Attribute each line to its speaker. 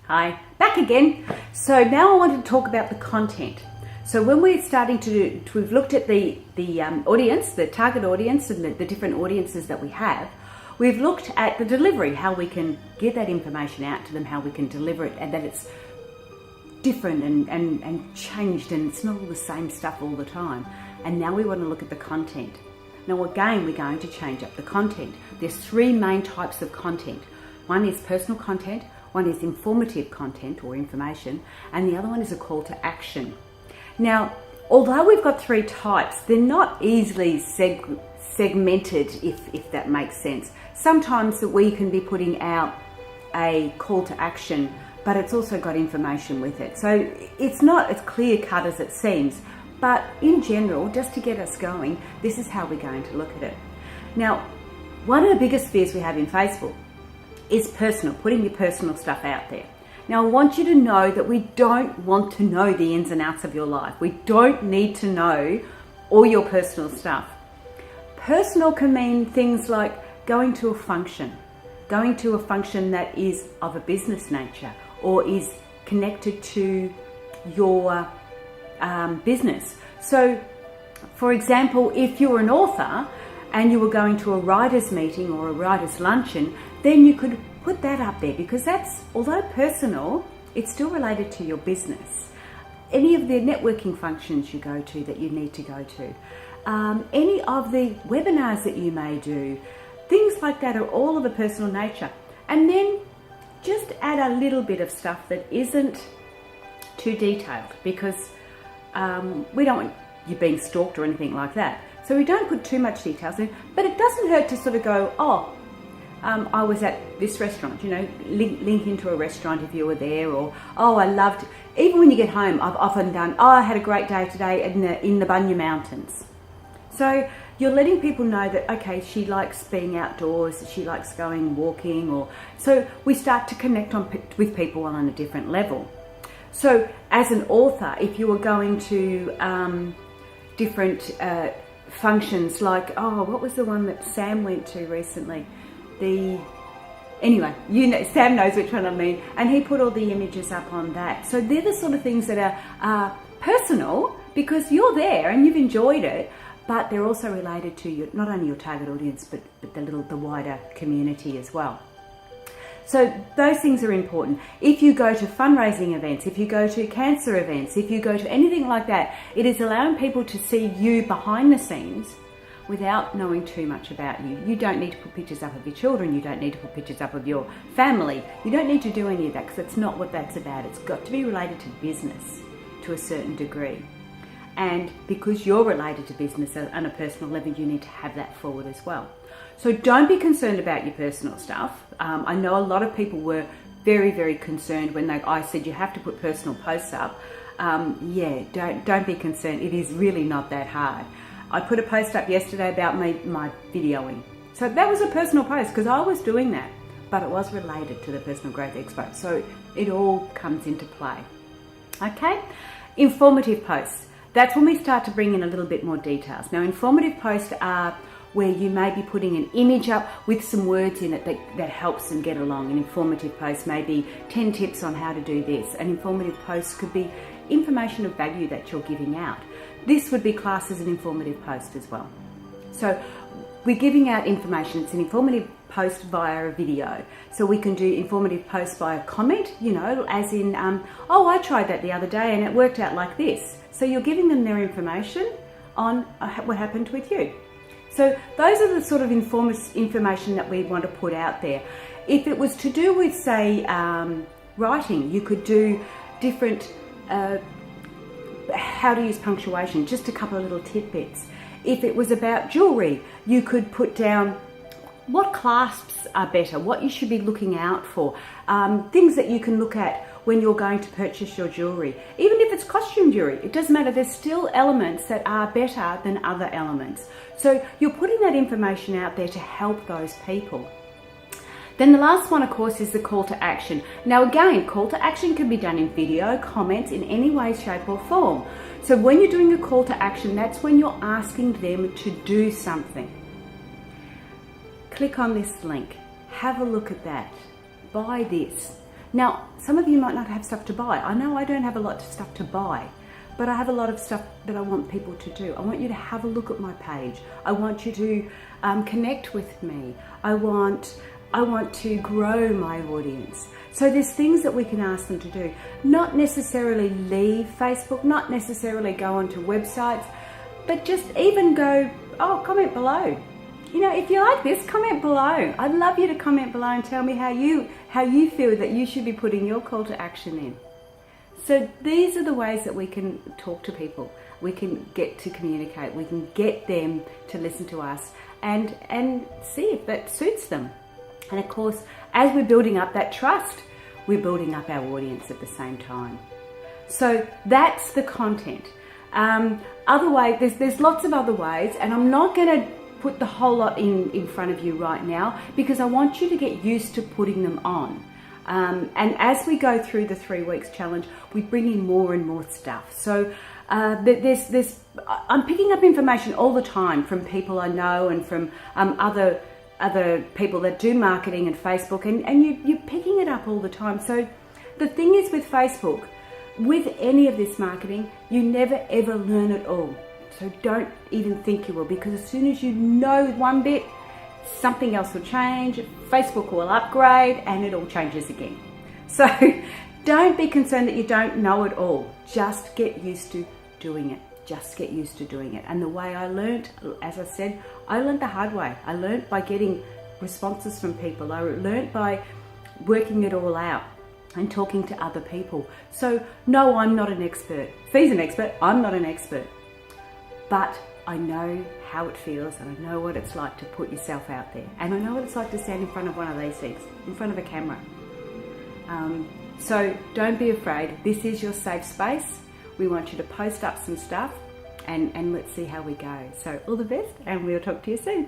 Speaker 1: Hi, back again. So now I want to talk about the content. So when we're starting to we've looked at the audience, the target audience, and the different audiences that we have. We've looked at the delivery, how we can get that information out to them, how we can deliver it, and that it's different and changed, and it's not all the same stuff all the time. And now we want to look at the content. Now again, we're going to change up the content. There's three main types of content. One is personal content, one is informative content or information, and the other one is a call to action. Now, although we've got three types, they're not easily segmented, if that makes sense. Sometimes we can be putting out a call to action, but it's also got information with it. So it's not as clear cut as it seems, but in general, just to get us going, this is how we're going to look at it. Now, one of the biggest fears we have in Facebook is personal, putting your personal stuff out there. Now, I want you to know that we don't want to know the ins and outs of your life. We don't need to know all your personal stuff. Personal can mean things like going to a function that is of a business nature or is connected to your business. So, for example, if you're an author and you were going to a writer's meeting or a writer's luncheon, then you could put that up there, because that's, although personal, it's still related to your business. Any of the networking functions you go to that you need to go to, any of the webinars that you may do, things like that are all of a personal nature. And then just add a little bit of stuff that isn't too detailed, because we don't want you being stalked or anything like that. So we don't put too much details in, but it doesn't hurt to sort of go, I was at this restaurant, link into a restaurant if you were there, or, I loved, even when you get home, I've often done, I had a great day today in the Bunya Mountains. So you're letting people know that, okay, she likes being outdoors, she likes going walking, or, so we start to connect with people on a different level. So as an author, if you were going to different functions, like, what was the one that Sam went to recently? Anyway, Sam knows which one I mean, and he put all the images up on that. So they're the sort of things that are personal, because you're there and you've enjoyed it, but they're also related to not only your target audience, but the wider community as well. So those things are important. If you go to fundraising events, if you go to cancer events, if you go to anything like that, it is allowing people to see you behind the scenes without knowing too much about you. You don't need to put pictures up of your children. You don't need to put pictures up of your family. You don't need to do any of that, because that's not what that's about. It's got to be related to business to a certain degree. And because you're related to business on a personal level, you need to have that forward as well. So don't be concerned about your personal stuff. I know a lot of people were very, very concerned when I said you have to put personal posts up. Don't be concerned. It is really not that hard. I put a post up yesterday about my videoing. So that was a personal post, because I was doing that, but it was related to the Personal Growth Expo. So it all comes into play. Okay? Informative posts. That's when we start to bring in a little bit more details. Now, informative posts are where you may be putting an image up with some words in it that helps them get along. An informative post may be 10 tips on how to do this. An informative post could be information of value that you're giving out. This would be classed as an informative post as well. So we're giving out information. It's an informative post via a video. So we can do informative posts by a comment, as in, I tried that the other day and it worked out like this. So you're giving them their information on what happened with you. So those are the sort of information that we want to put out there. If it was to do with, say, writing, you could do different how to use punctuation, just a couple of little tidbits. If it was about jewelry, you could put down what clasps are better, what you should be looking out for, things that you can look at when you're going to purchase your jewelry. Even if it's costume jewelry, it doesn't matter. There's still elements that are better than other elements. So you're putting that information out there to help those people. Then the last one, of course, is the call to action. Now again, call to action can be done in video, comments, in any way, shape or form. So when you're doing a call to action, that's when you're asking them to do something. Click on this link, have a look at that, buy this. Now, some of you might not have stuff to buy. I know I don't have a lot of stuff to buy, but I have a lot of stuff that I want people to do. I want you to have a look at my page. I want you to connect with me. I want to grow my audience. So there's things that we can ask them to do. Not necessarily leave Facebook, not necessarily go onto websites, but just even go, oh, comment below. You know, if you like this, comment below. I'd love you to comment below and tell me how you feel that you should be putting your call to action in. So these are the ways that we can talk to people. We can get to communicate. We can get them to listen to us and see if that suits them. And of course, as we're building up that trust, we're building up our audience at the same time. So that's the content. Other way, there's lots of other ways, and I'm not going to put the whole lot in front of you right now because I want you to get used to putting them on. And as we go through the 3 weeks challenge, we bring in more and more stuff. So I'm picking up information all the time from people I know and from other people that do marketing and Facebook, and you're picking it up all the time. So the thing is with Facebook, with any of this marketing, you never ever learn it all. So don't even think you will, because as soon as you know one bit, something else will change, Facebook will upgrade, and it all changes again. So don't be concerned that you don't know it all. Just get used to doing it. Just get used to doing it. And the way I learned, as I said, I learned the hard way. I learned by getting responses from people. I learned by working it all out and talking to other people. So no, I'm not an expert. Fee's an expert, I'm not an expert. But I know how it feels, and I know what it's like to put yourself out there. And I know what it's like to stand in front of one of these things, in front of a camera. So don't be afraid. This is your safe space. We want you to post up some stuff, and let's see how we go. So all the best, and we'll talk to you soon.